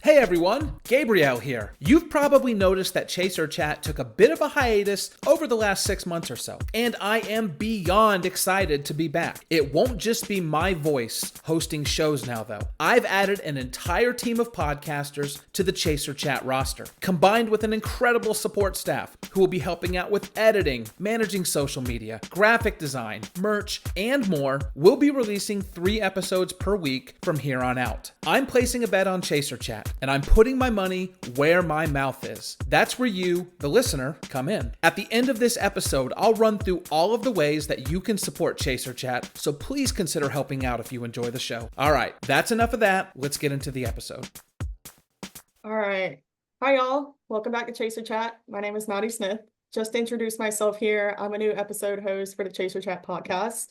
Hey everyone, Gabriel here. You've probably noticed that Chaser Chat took a bit of a hiatus over the last 6 months or so, and I am beyond excited to be back. It won't just be my voice hosting shows now though. I've added an entire team of podcasters to the Chaser Chat roster, combined with an incredible support staff who will be helping out with editing, managing social media, graphic design, merch, and more. We'll be releasing 3 episodes per week from here on out. I'm placing a bet on Chaser Chat, and I'm putting my money where my mouth is. That's where you, the listener, come in. At the end of this episode, I'll run through all of the ways that you can support Chaser Chat, so please consider helping out if you enjoy the show. All right, that's enough of that. Let's get into the episode. All right. Hi, y'all. Welcome back to Chaser Chat. My name is Maddie Smith. Just to introduce myself here, I'm a new episode host for the Chaser Chat podcast.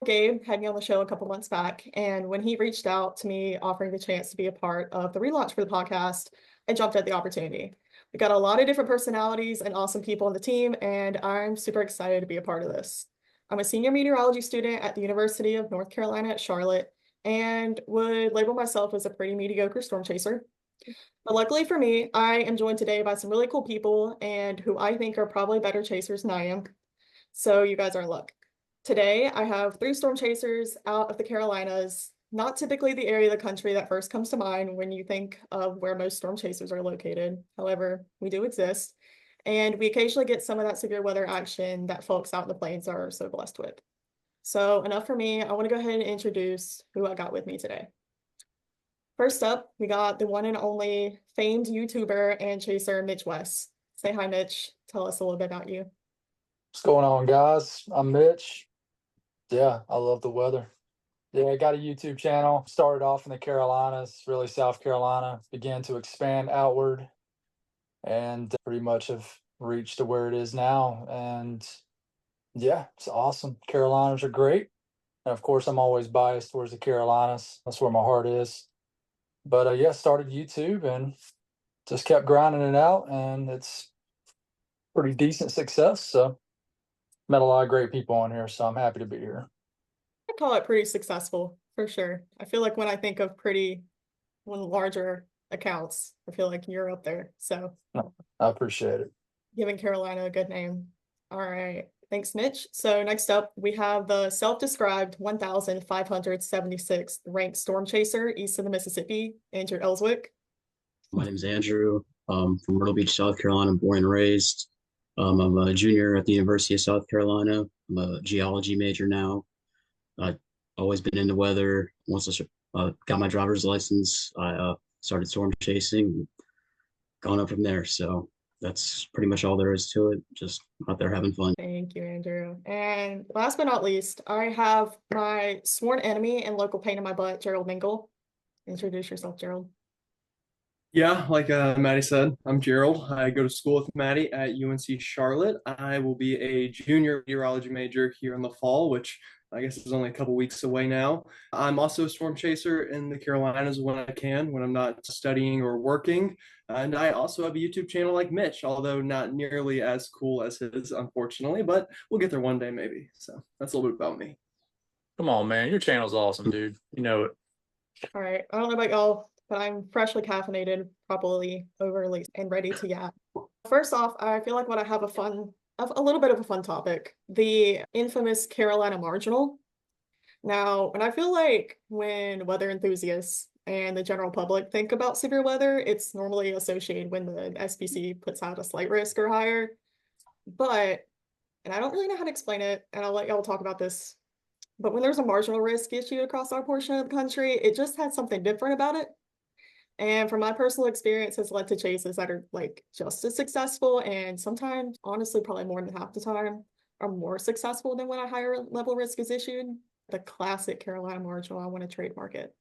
Gabe had me on the show a couple months back, and when he reached out to me offering the chance to be a part of the relaunch for the podcast, I jumped at the opportunity. We got a lot of different personalities and awesome people on the team, and I'm super excited to be a part of this. I'm a senior meteorology student at the University of North Carolina at Charlotte, and would label myself as a pretty mediocre storm chaser. But luckily for me, I am joined today by some really cool people and who I think are probably better chasers than I am. So you guys are in luck. Today, I have 3 storm chasers out of the Carolinas, not typically the area of the country that first comes to mind when you think of where most storm chasers are located. However, we do exist, and we occasionally get some of that severe weather action that folks out in the plains are so blessed with. So enough for me. I want to go ahead and introduce who I got with me today. First up, we got the one and only famed YouTuber and chaser, Mitch West. Say hi, Mitch. Tell us a little bit about you. What's going on, guys? I'm Mitch. Yeah, I love the weather. Yeah, I got a YouTube channel. Started off in the Carolinas, really South Carolina. Began to expand outward and pretty much have reached to where it is now. And yeah, it's awesome. Carolinas are great. And of course, I'm always biased towards the Carolinas. That's where my heart is. But yeah, started YouTube and just kept grinding it out. And it's pretty decent success. So met a lot of great people on here, so I'm happy to be here. I call it pretty successful for sure. I feel like when I think of larger accounts, I feel like you're up there. So I appreciate it. Giving Carolina a good name. All right. Thanks, Mitch. So next up, we have the self-described 1,576th ranked storm chaser east of the Mississippi, Andrew Ellswick. My name is Andrew. From Myrtle Beach, South Carolina, born and raised. I'm a junior at the University of South Carolina. I'm a geology major now. I've always been into weather. Once I got my driver's license, I started storm chasing, gone up from there. So that's pretty much all there is to it. Just out there having fun. Thank you, Andrew. And last but not least, I have my sworn enemy and local pain in my butt, Gerald Mingle. Introduce yourself, Gerald. Yeah, like Maddie said, I'm Gerald. I go to school with Maddie at UNC Charlotte. I will be a junior meteorology major here in the fall, which I guess is only a couple weeks away now. I'm also a storm chaser in the Carolinas when I can, when I'm not studying or working. And I also have a YouTube channel like Mitch, although not nearly as cool as his, unfortunately, but we'll get there one day maybe. So that's a little bit about me. Come on, man. Your channel's awesome, dude. You know it. All right. I don't know about y'all, but I'm freshly caffeinated, probably overly, and ready to yap. First off, I feel like I have a little bit of a fun topic, the infamous Carolina Marginal. Now, and I feel like when weather enthusiasts and the general public think about severe weather, it's normally associated when the SPC puts out a slight risk or higher. But, and I don't really know how to explain it, and I'll let y'all talk about this, but when there's a marginal risk issue across our portion of the country, it just had something different about it. And from my personal experience, has led to chases that are like just as successful, and sometimes, honestly, probably more than half the time, are more successful than when a higher level risk is issued. The classic Carolina Marginal, I want to trademark it.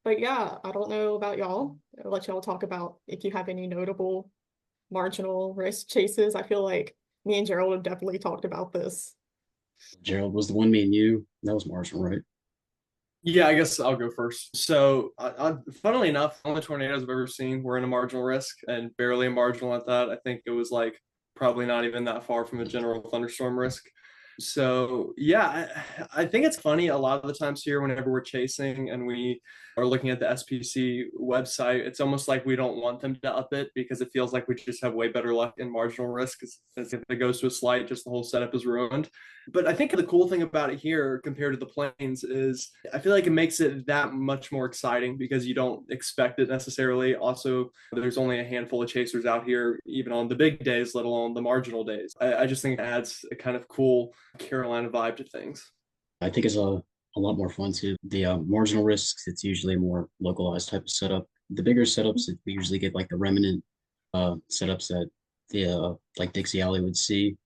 But yeah, I don't know about y'all. I'll let y'all talk about if you have any notable marginal risk chases. I feel like me and Gerald have definitely talked about this. Gerald was the one, me and you. That was marginal, right? Yeah, I guess I'll go first. So, funnily enough, the only tornadoes I've ever seen were in a marginal risk, and barely a marginal at that. I think it was like probably not even that far from a general thunderstorm risk. So yeah, I think it's funny a lot of the times here whenever we're chasing and we or looking at the SPC website, it's almost like we don't want them to up it because it feels like we just have way better luck in marginal risk. Because if it goes to a slight, just the whole setup is ruined. But I think the cool thing about it here compared to the plains is I feel like it makes it that much more exciting because you don't expect it necessarily. Also, there's only a handful of chasers out here, even on the big days, let alone the marginal days. I just think it adds a kind of cool Carolina vibe to things. I think it's a lot more fun too. The marginal risks, it's usually a more localized type of setup. The bigger setups, we usually get like the remnant setups that the like Dixie Alley would see.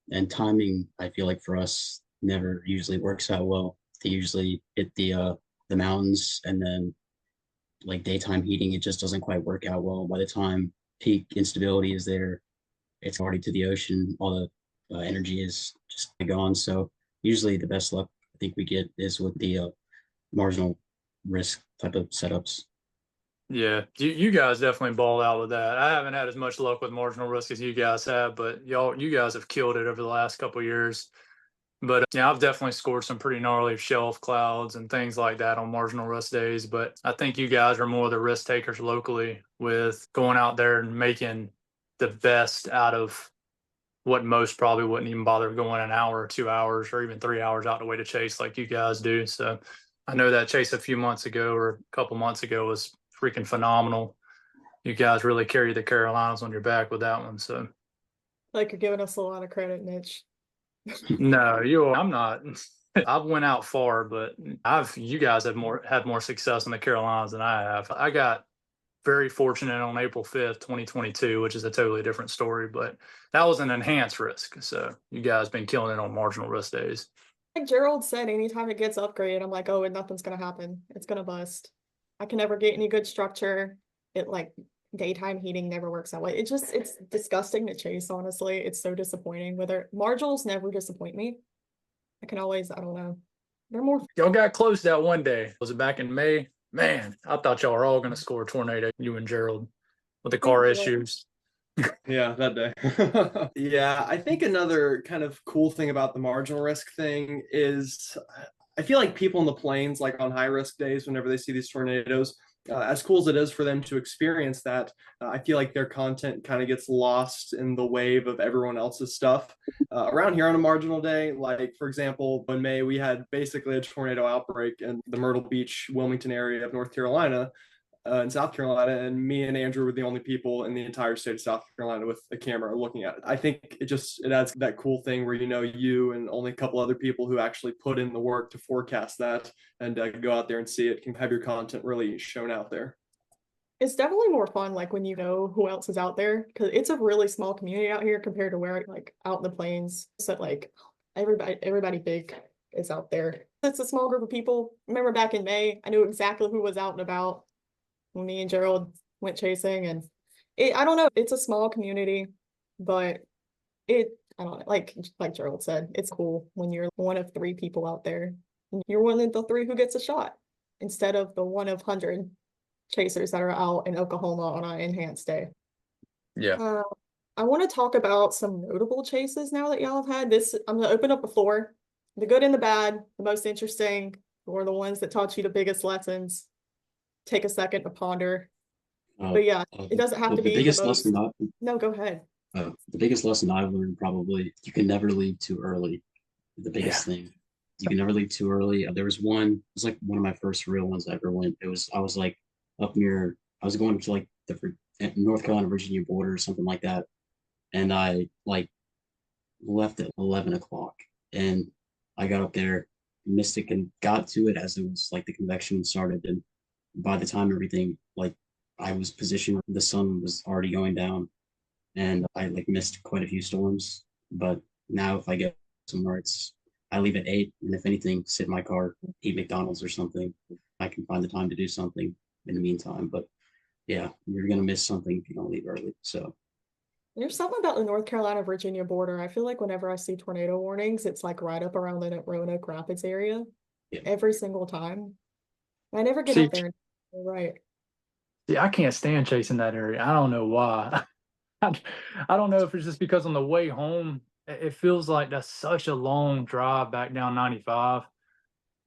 And timing, I feel like for us, never usually works out well. They usually hit the mountains, and then like daytime heating, it just doesn't quite work out well. By the time peak instability is there, it's already to the ocean. All the energy is just gone. So usually the best luck I think we get is with the marginal risk type of setups. Yeah, you guys definitely ball out with that. I haven't had as much luck with marginal risk as you guys have, but you guys have killed it over the last couple of years. But yeah, I've definitely scored some pretty gnarly shelf clouds and things like that on marginal risk days. But I think you guys are more of the risk takers locally with going out there and making the best out of what most probably wouldn't even bother going an hour or 2 hours or even 3 hours out the way to chase like you guys do. So I know that chase a few months ago or a couple months ago was freaking phenomenal. You guys really carry the Carolinas on your back with that one. So Like you're giving us a lot of credit, Mitch. no, I'm not. I've went out far, but you guys have had more success in the Carolinas than I have. I got very fortunate on April 5th, 2022, which is a totally different story, but that was an enhanced risk. So you guys been killing it on marginal risk days. Like Gerald said, anytime it gets upgraded, I'm like, oh, and nothing's gonna happen. It's gonna bust. I can never get any good structure. It like daytime heating never works that way. It's disgusting to chase, honestly. It's so disappointing. Whether marginals never disappoint me. I don't know. They're more. Y'all got close that one day. Was it back in May? Man, I thought y'all were all going to score a tornado, you and Gerald, with the car issues. Yeah, that day. Yeah, I think another kind of cool thing about the marginal risk thing is I feel like people in the plains, like on high risk days, whenever they see these tornadoes, as cool as it is for them to experience that, I feel like their content kind of gets lost in the wave of everyone else's stuff. Around here on a marginal day, like for example, in May, we had basically a tornado outbreak in the Myrtle Beach, Wilmington area of North Carolina. In South Carolina, and me and Andrew were the only people in the entire state of South Carolina with a camera looking at it. I think it adds that cool thing where you and only a couple other people who actually put in the work to forecast that and go out there and see it, can have your content really shown out there. It's definitely more fun, like when you know who else is out there, because it's a really small community out here compared to where like out in the plains. So like everybody big is out there. It's a small group of people. Remember back in May, I knew exactly who was out and about when me and Gerald went chasing, and I don't know, it's a small community, but I don't know, like Gerald said, it's cool when you're one of 3 people out there. You're one of the 3 who gets a shot instead of the one of 100 chasers that are out in Oklahoma on an enhanced day. Yeah. I want to talk about some notable chases now that y'all have had. I'm going to open up the floor. The good and the bad, the most interesting, or the ones that taught you the biggest lessons. Take a second to ponder. But yeah, it doesn't have to be the biggest lesson. No, go ahead. The biggest lesson I've learned, probably, you can never leave too early. The biggest thing, you can never leave too early. There was one. It was like one of my first real ones I ever went. I was like up near. I was going to like the North Carolina Virginia border or something like that, and I like left at 11 o'clock, and I got up there, missed it, and got to it as it was like the convection started, and by the time everything, like I was positioned, the sun was already going down, and I like missed quite a few storms. But now if I get somewhere, I leave at 8, and if anything, sit in my car, eat McDonald's or something. I can find the time to do something in the meantime. But yeah, you're gonna miss something if you don't leave early. So there's something about the North Carolina Virginia border. I feel like whenever I see tornado warnings, it's like right up around the Roanoke Rapids area. Yeah. Every single time. I never get up there. Right. Yeah, I can't stand chasing that area. I don't know why. I don't know if it's just because on the way home, it feels like that's such a long drive back down 95.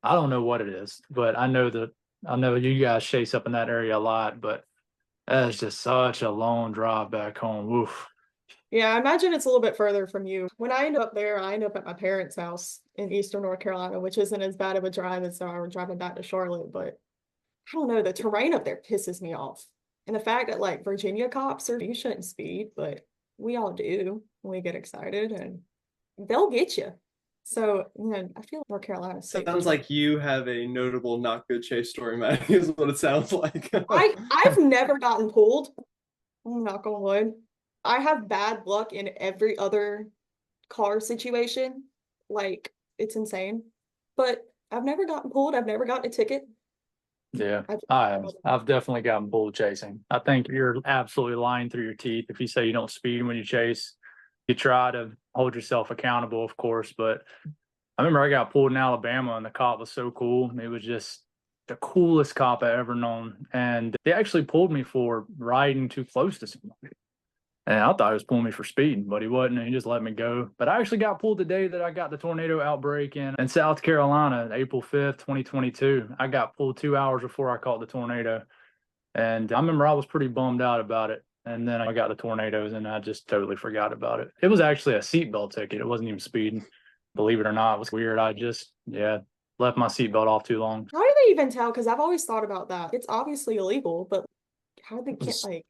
I don't know what it is, but I know that I know you guys chase up in that area a lot, but that is just such a long drive back home. Woof. Yeah, I imagine it's a little bit further from you. When I end up there, I end up at my parents' house in Eastern North Carolina, which isn't as bad of a drive as I was driving back to Charlotte. But I don't know, the terrain up there pisses me off. And the fact that like Virginia cops are, you shouldn't speed, but we all do when we get excited and they'll get you. So, I feel like North Carolina safe. Sounds like you have a notable not good chase story, Maddie, is what it sounds like. I've never gotten pulled. Knock on wood. I have bad luck in every other car situation. Like, it's insane. But I've never gotten pulled. I've never gotten a ticket. Yeah, I've definitely gotten bull chasing. I think you're absolutely lying through your teeth if you say you don't speed when you chase. You try to hold yourself accountable, of course, but I remember I got pulled in Alabama and the cop was so cool. It was just the coolest cop I ever known. And they actually pulled me for riding too close to somebody. And I thought he was pulling me for speeding, but he wasn't. He just let me go. But I actually got pulled the day that I got the tornado outbreak in South Carolina, April 5th, 2022. I got pulled 2 hours before I caught the tornado. And I remember I was pretty bummed out about it. And then I got the tornadoes and I just totally forgot about it. It was actually a seatbelt ticket. It wasn't even speeding. Believe it or not, it was weird. I just, left my seatbelt off too long. How do they even tell? Because I've always thought about that. It's obviously illegal, but how do they get like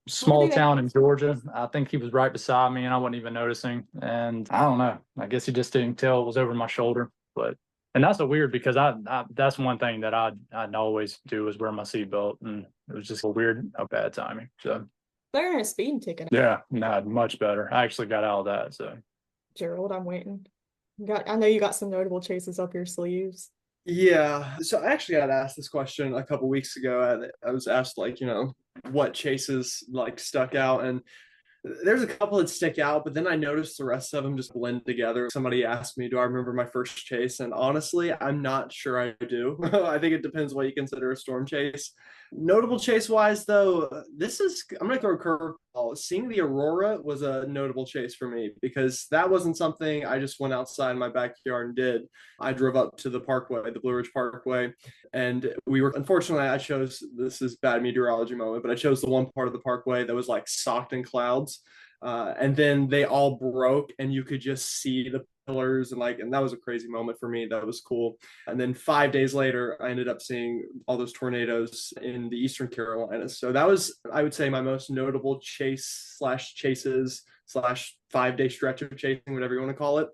small town in Georgia? I think he was right beside me and I wasn't even noticing. And I don't know. I guess he just didn't tell it was over my shoulder. And that's a weird because I that's one thing that I'd always do is wear my seatbelt, and it was just a weird, bad timing. So better than a speeding ticket? Yeah, no, much better. I actually got out of that. So Gerald, I'm waiting. I know you got some notable chases up your sleeves. Yeah, so I actually got asked this question a couple weeks ago. I was asked what chases stuck out, and there's a couple that stick out, but then I noticed the rest of them just blend together. Somebody asked me, do I remember my first chase? And honestly, I'm not sure I do. I think it depends what you consider a storm chase. Notable chase wise, though, I'm going to throw a curveball. Seeing the Aurora was a notable chase for me because that wasn't something I just went outside my backyard and did. I drove up to the Parkway, the Blue Ridge Parkway, and unfortunately, this is bad meteorology moment, but I chose the one part of the Parkway that was socked in clouds. And then they all broke and you could just see the pillars and that was a crazy moment for me. That was cool. And then 5 days later, I ended up seeing all those tornadoes in the Eastern Carolinas. So that was, I would say, my most notable chases / 5 day stretch of chasing, whatever you want to call it.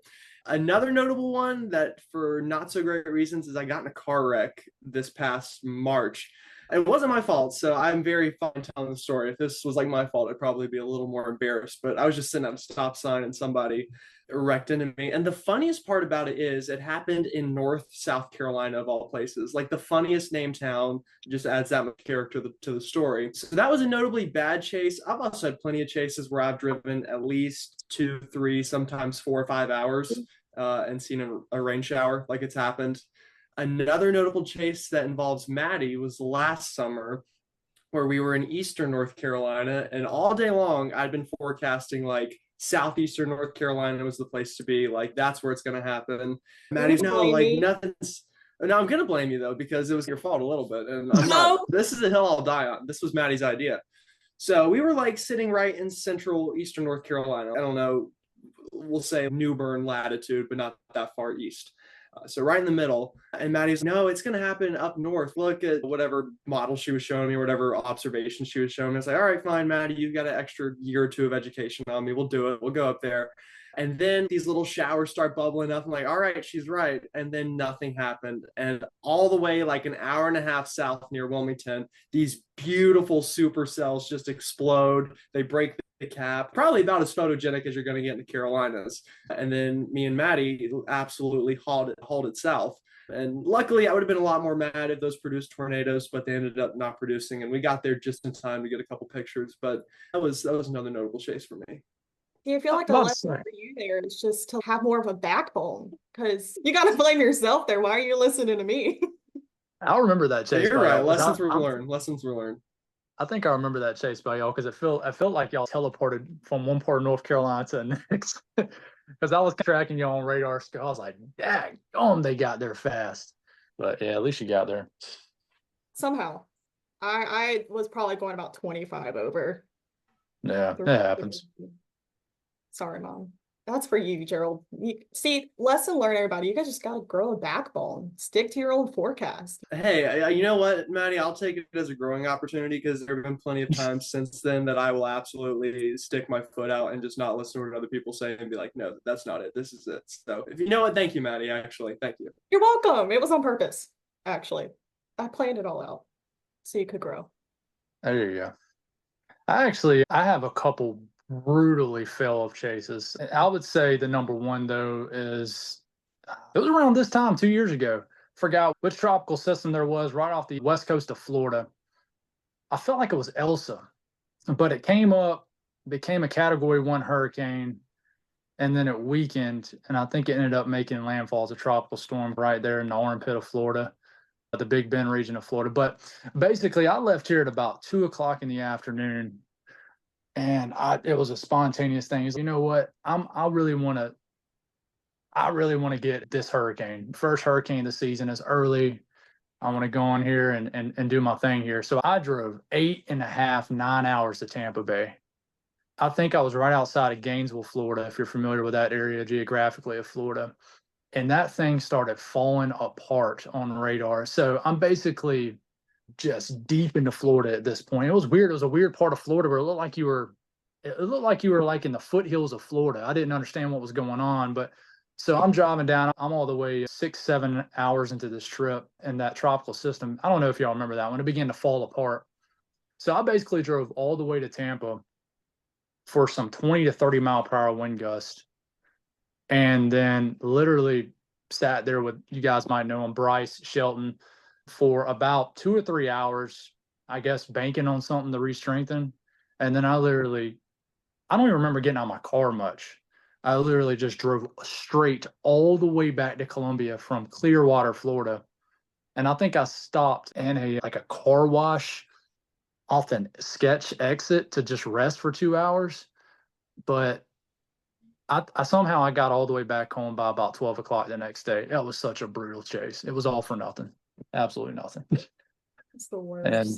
Another notable one that for not so great reasons is I got in a car wreck this past March. It wasn't my fault, so I'm very fine telling the story. If this was my fault, I'd probably be a little more embarrassed, but I was just sitting at a stop sign and somebody wrecked into me. And the funniest part about it is it happened in South Carolina, of all places. The funniest name town, just adds that much character to the story. So that was a notably bad chase. I've also had plenty of chases where I've driven at least 2, 3, sometimes 4 or 5 hours and seen a rain shower it's happened. Another notable chase that involves Maddie was last summer, where we were in Eastern North Carolina, and all day long I'd been forecasting Southeastern North Carolina was the place to be. That's where it's going to happen. Maddie's nothing's. No, I'm going to blame you though, because it was your fault a little bit. And I'm not, this is a hill I'll die on. This was Maddie's idea. So we were sitting right in central Eastern North Carolina. I don't know, we'll say New Bern latitude, but not that far east. So right in the middle, and Maddie's, no, it's going to happen up north. Look at whatever model she was showing me, whatever observation she was showing me. It's all right, fine, Maddie, you've got an extra year or two of education on me. We'll do it. We'll go up there. And then these little showers start bubbling up. I'm all right, she's right. And then nothing happened. And all the way an hour and a half south near Wilmington, these beautiful supercells just explode. They break the cap, probably about as photogenic as you're going to get in the Carolinas. And then me and Maddie absolutely hauled it south. And luckily, I would have been a lot more mad if those produced tornadoes, but they ended up not producing. And we got there just in time to get a couple pictures. But that was another notable chase for me. Do you feel like the lesson for you there is just to have more of a backbone? Because you got to blame yourself there. Why are you listening to me? I'll remember that chase. You're right. Lessons were learned. I think I remember that chase by y'all because I felt like y'all teleported from one part of North Carolina to the next. Because I was tracking y'all on radar. I was like, dang, they got there fast. But yeah, at least you got there. somehow. I was probably going about 25 over. Yeah, it happens. Sorry, Mom. That's for you, Gerald. See, lesson learned, everybody. You guys just gotta grow a backbone. Stick to your own forecast. Hey, you know what, Maddie? I'll take it as a growing opportunity because there have been plenty of times since then that I will absolutely stick my foot out and just not listen to what other people say and be like, no, that's not it. This is it. So, if you know what, thank you, Maddie. Actually, thank you. You're welcome. It was on purpose, actually. I planned it all out so you could grow. There you go. I have a couple brutally fail-off chases. I would say the number one, though, is it was around this time 2 years ago. Forgot which tropical system there was right off the west coast of Florida. I felt like it was Elsa, but it came up, became a Category 1 hurricane, and then it weakened, and I think it ended up making landfall as a tropical storm right there in the armpit of Florida, the Big Bend region of Florida. But basically, I left here at about 2 o'clock in the afternoon, and it was a spontaneous thing. You know what? I really want to get this hurricane. First hurricane of the season is early. I want to go on here and do my thing here. So I drove 8.5, 9 hours to Tampa Bay. I think I was right outside of Gainesville, Florida, if you're familiar with that area geographically of Florida. And that thing started falling apart on radar. So I'm basically just deep into Florida at this point. It was weird. It was a weird part of Florida where it looked like you were like in the foothills of Florida. I didn't understand what was going on, but so I'm driving down. I'm all the way 6-7 hours into this trip, and that tropical system, I don't know if y'all remember that when it began to fall apart. So I basically drove all the way to Tampa for some 20 to 30 mile per hour wind gust, and then literally sat there with, you guys might know him, Bryce Shelton, for about 2 or 3 hours, I guess, banking on something to re-strengthen. And then I don't even remember getting out of my car much. I literally just drove straight all the way back to Columbia from Clearwater, Florida. And I think I stopped in a car wash off an sketch exit to just rest for 2 hours. But I somehow I got all the way back home by about 12 o'clock the next day. That was such a brutal chase. It was all for nothing. Absolutely nothing. It's the worst. And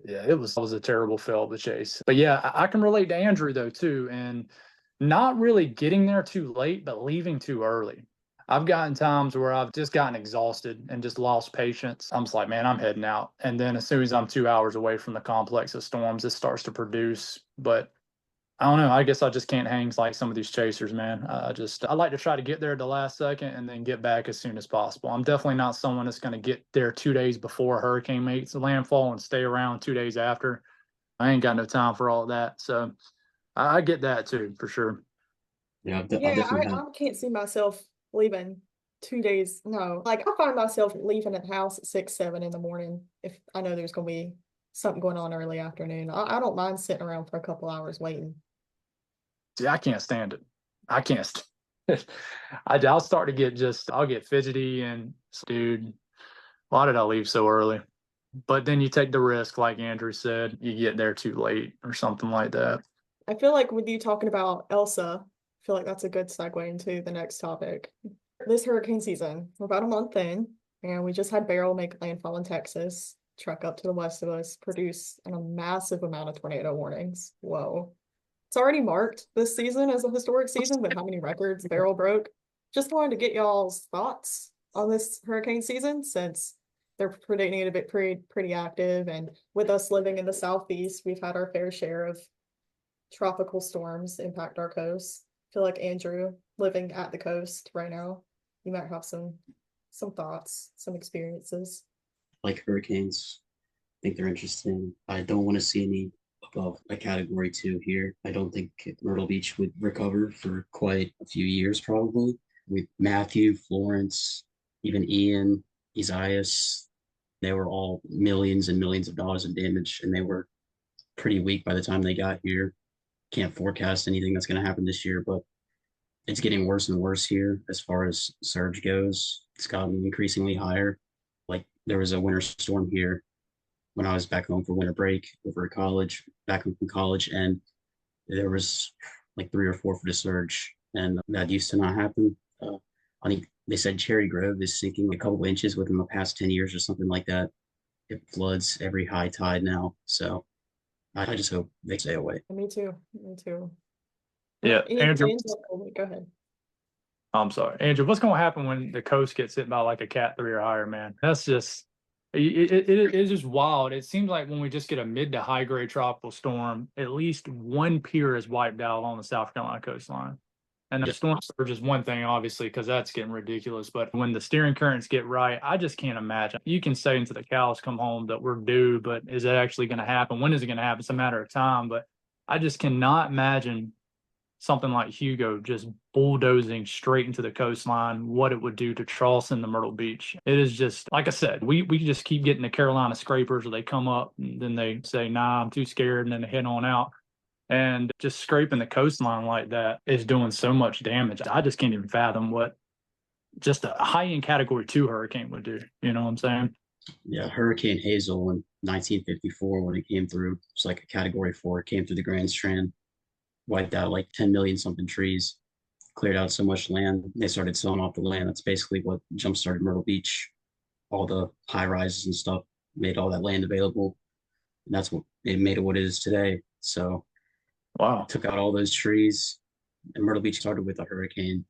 yeah, it was a terrible fail of the chase. But yeah, I can relate to Andrew though too, and not really getting there too late, but leaving too early. I've gotten times where I've just gotten exhausted and just lost patience. I'm just like, man, I'm heading out. And then as soon as I'm 2 hours away from the complex of storms, it starts to produce. But I don't know. I guess I just can't hang like some of these chasers, man. I like to try to get there at the last second and then get back as soon as possible. I'm definitely not someone that's going to get there 2 days before a hurricane makes a landfall and stay around 2 days after. I ain't got no time for all that. So I get that too, for sure. Yeah, I can't see myself leaving 2 days. No, like I find myself leaving at the house at 6, 7 in the morning if I know there's going to be something going on early afternoon. I don't mind sitting around for a couple hours waiting. See, I can't stand it. I can't. I'll start to get I'll get fidgety and, dude, why did I leave so early? But then you take the risk, like Andrew said, you get there too late or something like that. I feel like with you talking about Elsa, I feel like that's a good segue into the next topic. This hurricane season, we're about a month in, and we just had Beryl make landfall in Texas, truck up to the west of us, produce a massive amount of tornado warnings. Whoa. It's already marked this season as a historic season with how many records Beryl broke. Just wanted to get y'all's thoughts on this hurricane season since they're predicting it to be pretty active. And with us living in the Southeast, we've had our fair share of tropical storms impact our coast. I feel like Andrew, living at the coast right now, you might have some thoughts, some experiences. Like hurricanes, I think they're interesting. I don't want to see any above a Category 2 here. I don't think Myrtle Beach would recover for quite a few years, probably. With Matthew, Florence, even Ian, Isaias, they were all millions and millions of dollars in damage, and they were pretty weak by the time they got here. Can't forecast anything that's going to happen this year, but it's getting worse and worse here as far as surge goes. It's gotten increasingly higher. Like there was a winter storm here when I was back home for winter break over at college, back home from college, and there was like 3 or 4 foot of surge, and that used to not happen. I think they said Cherry Grove is sinking a couple inches within the past 10 years or something like that. it floods every high tide now. So I just hope they stay away. Me too. Me too. Yeah, Any Andrew. plans? Oh, go ahead. I'm sorry, Andrew. What's going to happen when the coast gets hit by like a Cat 3 or higher, man? That's just it's just wild. It seems like when we just get a mid to high grade tropical storm, at least one pier is wiped out on the South Carolina coastline. And the storm surge is one thing, obviously, because that's getting ridiculous. But when the steering currents get right, I just can't imagine. You can say until the cows come home that we're due, but is it actually going to happen? When is it going to happen? It's a matter of time. But I just cannot imagine something like Hugo just bulldozing straight into the coastline, what it would do to Charleston, the Myrtle Beach. It is just, like I said, we just keep getting the Carolina scrapers, or they come up and then they say, nah, I'm too scared, and then they head on out. And just scraping the coastline like that is doing so much damage. I just can't even fathom what just a high-end Category 2 hurricane would do. You know what I'm saying? Yeah, Hurricane Hazel in 1954, when it came through, it's like a Category 4. It came through the Grand Strand, wiped out like 10 million something trees, cleared out so much land. They started selling off the land. That's basically what jump-started Myrtle Beach. All the high rises and stuff made all that land available. And that's what it made it what it is today. So wow, took out all those trees. And Myrtle Beach started with a hurricane.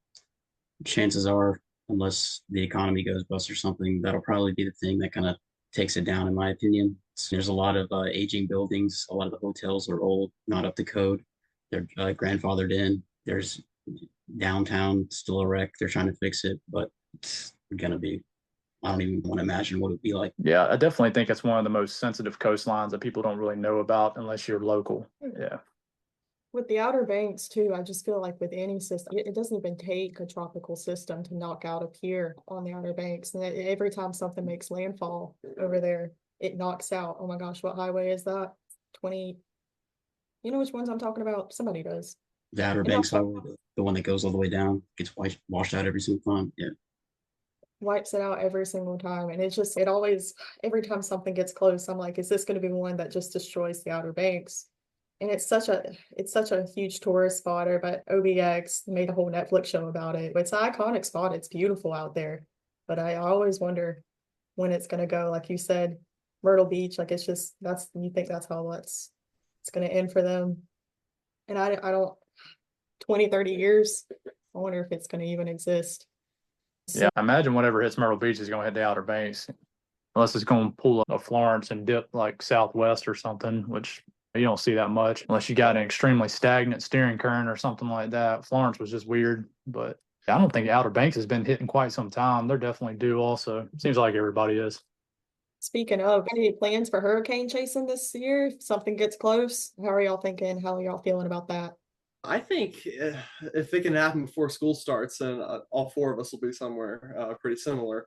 Chances are, unless the economy goes bust or something, that'll probably be the thing that kind of takes it down, in my opinion. So there's a lot of aging buildings. A lot of the hotels are old, not up to code. They're grandfathered in. There's downtown still a wreck. They're trying to fix it, but it's gonna be, I don't even want to imagine what it'd be like. Yeah, I definitely think it's one of the most sensitive coastlines that people don't really know about unless you're local. Yeah. With the Outer Banks too, I just feel like with any system, it doesn't even take a tropical system to knock out a pier on the Outer Banks. And every time something makes landfall over there, it knocks out. Oh my gosh, what highway is that? 20. You know which ones I'm talking about? Somebody does. The Outer Banks Highway, the one that goes all the way down, gets washed out every single time. Yeah. Wipes it out every single time. And it's just, it always, every time something gets close, I'm like, is this going to be one that just destroys the Outer Banks? And it's such a huge tourist spotter, but OBX made a whole Netflix show about it. It's an iconic spot. It's beautiful out there. But I always wonder when it's going to go. Like you said, Myrtle Beach, like it's just, you think that's how it's going to end for them. And I don't, 20, 30 years, I wonder if it's going to even exist. Yeah, I imagine whatever hits Myrtle Beach is going to hit the Outer Banks, unless it's going to pull a Florence and dip like southwest or something, which you don't see that much unless you got an extremely stagnant steering current or something like that. Florence was just weird, but I don't think the Outer Banks has been hit in quite some time. They're definitely due also. Seems like everybody is. Speaking of, any plans for hurricane chasing this year? If something gets close, how are y'all thinking? How are y'all feeling about that? I think if it can happen before school starts, then all four of us will be somewhere pretty similar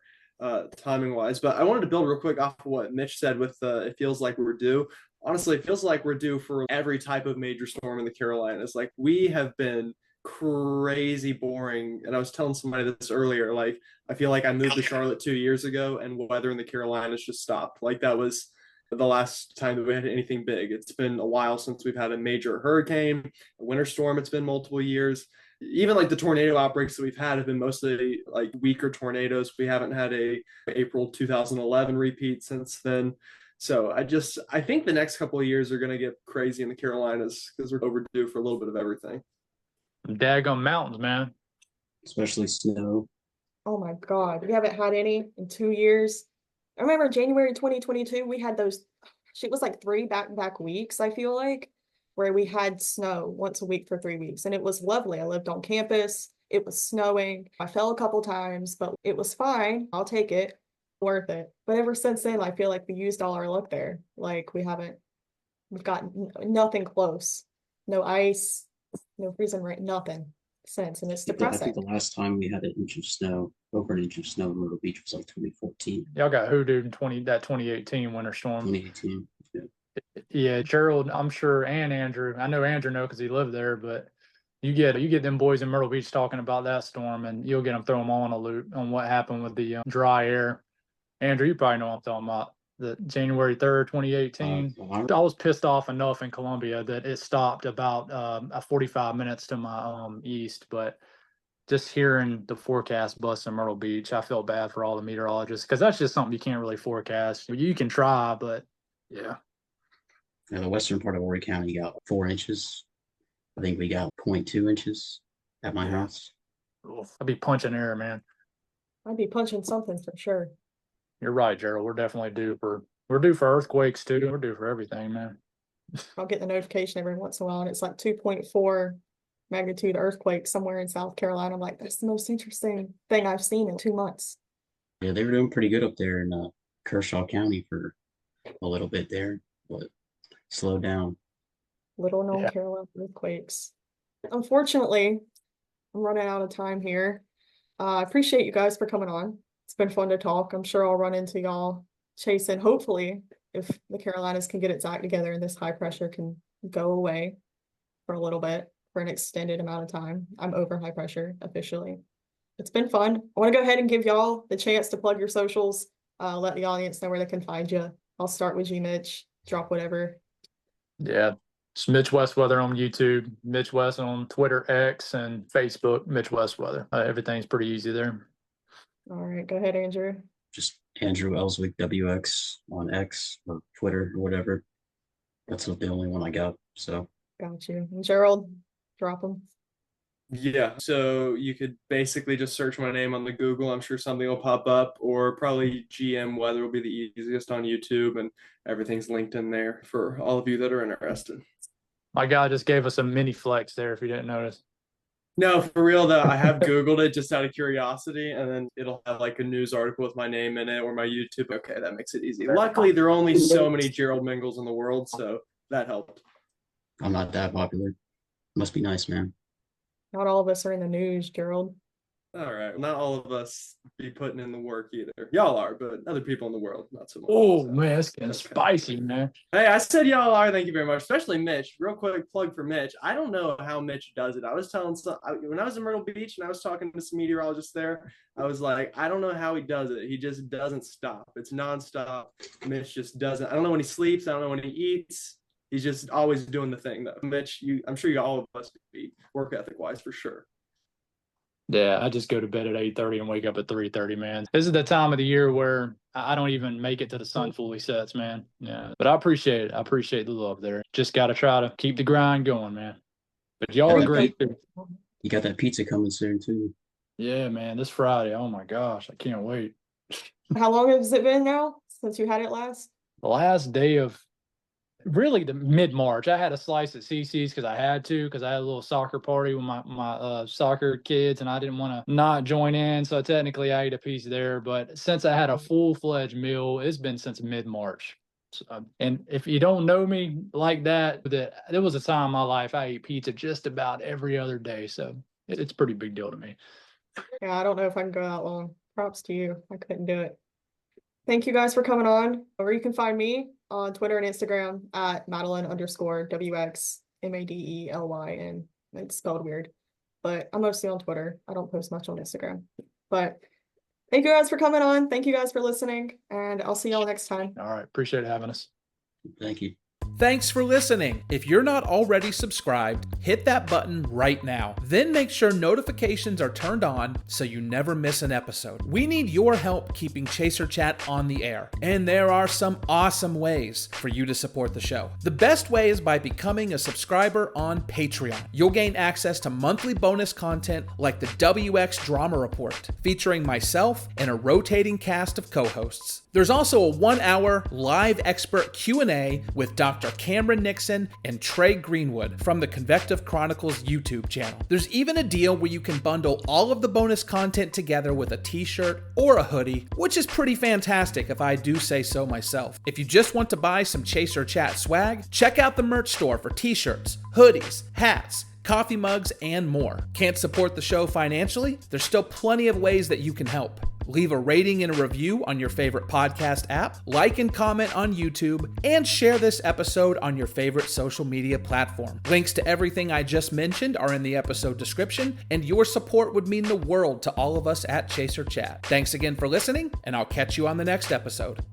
timing wise. But I wanted to build real quick off of what Mitch said with it feels like we're due. Honestly, it feels like we're due for every type of major storm in the Carolinas. Like, we have been crazy boring. And I was telling somebody this earlier, like, I feel like I moved to Charlotte 2 years ago and weather in the Carolinas just stopped. Like, that was the last time that we had anything big. It's been a while since we've had a major hurricane, a winter storm. It's been multiple years. Even like the tornado outbreaks that we've had have been mostly like weaker tornadoes. We haven't had a April 2011 repeat since then. So I think the next couple of years are going to get crazy in the Carolinas because we're overdue for a little bit of everything. Daggum mountains, man. Especially snow. Oh my God. We haven't had any in 2 years. I remember January 2022, we had those, it was like 3 back-to-back weeks, I feel like, where we had snow once a week for 3 weeks. And it was lovely. I lived on campus. It was snowing. I fell a couple times, but it was fine. I'll take it. Worth it. But ever since then, I feel like we used all our luck there. Like, we've got nothing close. No ice, no freezing rain, nothing since. And it's depressing. I think the last time we had an inch of snow, over an inch of snow in Myrtle Beach, was like 2014. Y'all got hoodooed in that 2018 winter storm. 2018. Yeah. Yeah, Gerald, I'm sure, and Andrew. I know Andrew because he lived there, but you get them boys in Myrtle Beach talking about that storm, and you'll get them throw them all on a loop on what happened with the dry air. Andrew, you probably know what I'm talking about. The January 3rd, 2018. I was pissed off enough in Columbia that it stopped about 45 minutes to my east, but just hearing the forecast bust in Myrtle Beach, I feel bad for all the meteorologists because that's just something you can't really forecast. You can try, but yeah. Yeah, the western part of Horry County got 4 inches. I think we got 0.2 inches at my house. I'd be punching air, man. I'd be punching something for sure. You're right, Gerald. We're definitely due for earthquakes too. We're due for everything, man. I'll get the notification every once in a while, and it's like 2.4 magnitude earthquake somewhere in South Carolina. I'm like, that's the most interesting thing I've seen in 2 months. Yeah, they were doing pretty good up there in Kershaw County for a little bit there, but slowed down. Little known Carolina earthquakes. Unfortunately, I'm running out of time here. I appreciate you guys for coming on. It's been fun to talk. I'm sure I'll run into y'all chasing. Hopefully, if the Carolinas can get its act together and this high pressure can go away for a little bit, for an extended amount of time. I'm over high pressure officially. It's been fun. I want to go ahead and give y'all the chance to plug your socials. Let the audience know where they can find you. I'll start with you, Mitch. Drop whatever. Yeah. It's Mitch West Weather on YouTube, Mitch West on Twitter, X, and Facebook, Mitch West Weather. Everything's pretty easy there. All right, go ahead, Andrew. Just Andrew Ellswick WX on X or Twitter or whatever. That's the only one I got. So got you. And Gerald, drop them. Yeah, so you could basically just search my name on the Google. I'm sure something will pop up, or probably GM Weather will be the easiest on YouTube, and everything's linked in there for all of you that are interested. My guy just gave us a mini flex there if you didn't notice. No, for real though, I have Googled it just out of curiosity, and then it'll have like a news article with my name in it or my YouTube. Okay, that makes it easy. Luckily, there are only so many Gerald Mingles in the world, so that helped. I'm not that popular. Must be nice, man. Not all of us are in the news, Gerald. All right, not all of us be putting in the work either. Y'all are, but other people in the world, not so much. Oh, so. man, it's getting spicy, man. Hey, I said y'all are. Thank you very much, especially Mitch. Real quick plug for Mitch. I don't know how Mitch does it. I was telling when I was in Myrtle Beach and I was talking to some meteorologists there, I was like, I don't know how he does it. He just doesn't stop. It's nonstop. Mitch just doesn't. I don't know when he sleeps. I don't know when he eats. He's just always doing the thing, though. Mitch, I'm sure you all of us be work ethic wise for sure. Yeah, I just go to bed at 8:30 and wake up at 3:30, man. This is the time of the year where I don't even make it to the sun fully sets, man. Yeah, but I appreciate it. I appreciate the love there. Just got to try to keep the grind going, man. But y'all are great too. You got that pizza coming soon too. Yeah, man. This Friday. Oh my gosh, I can't wait. How long has it been now since you had it last? The last day of really the mid-March. I had a slice at CC's because I had a little soccer party with my soccer kids, and I didn't want to not join in, so technically I ate a piece there. But since I had a full-fledged meal, it's been since mid-March. So, and if you don't know me like that there was a time in my life I ate pizza just about every other day, so it's a pretty big deal to me. Yeah, I don't know if I can go that long. Props to you. I couldn't do it. Thank you guys for coming on. Or you can find me on Twitter and Instagram at Madeline_WX MADELYN. It's spelled weird, but I'm mostly on Twitter. I don't post much on Instagram. But thank you guys for coming on. Thank you guys for listening, and I'll see y'all next time. All right. Appreciate having us. Thank you. Thanks for listening. If you're not already subscribed, hit that button right now. Then make sure notifications are turned on so you never miss an episode. We need your help keeping Chaser Chat on the air, and there are some awesome ways for you to support the show. The best way is by becoming a subscriber on Patreon. You'll gain access to monthly bonus content like the WX Drama Report, featuring myself and a rotating cast of co-hosts. There's also a 1-hour live expert Q&A with Dr. Cameron Nixon and Trey Greenwood from the Convective Chronicles YouTube channel. There's even a deal where you can bundle all of the bonus content together with a t-shirt or a hoodie, which is pretty fantastic if I do say so myself. If you just want to buy some Chaser Chat swag, check out the merch store for t-shirts, hoodies, hats, coffee mugs, and more. Can't support the show financially? There's still plenty of ways that you can help. Leave a rating and a review on your favorite podcast app, like and comment on YouTube, and share this episode on your favorite social media platform. Links to everything I just mentioned are in the episode description, and your support would mean the world to all of us at Chaser Chat. Thanks again for listening, and I'll catch you on the next episode.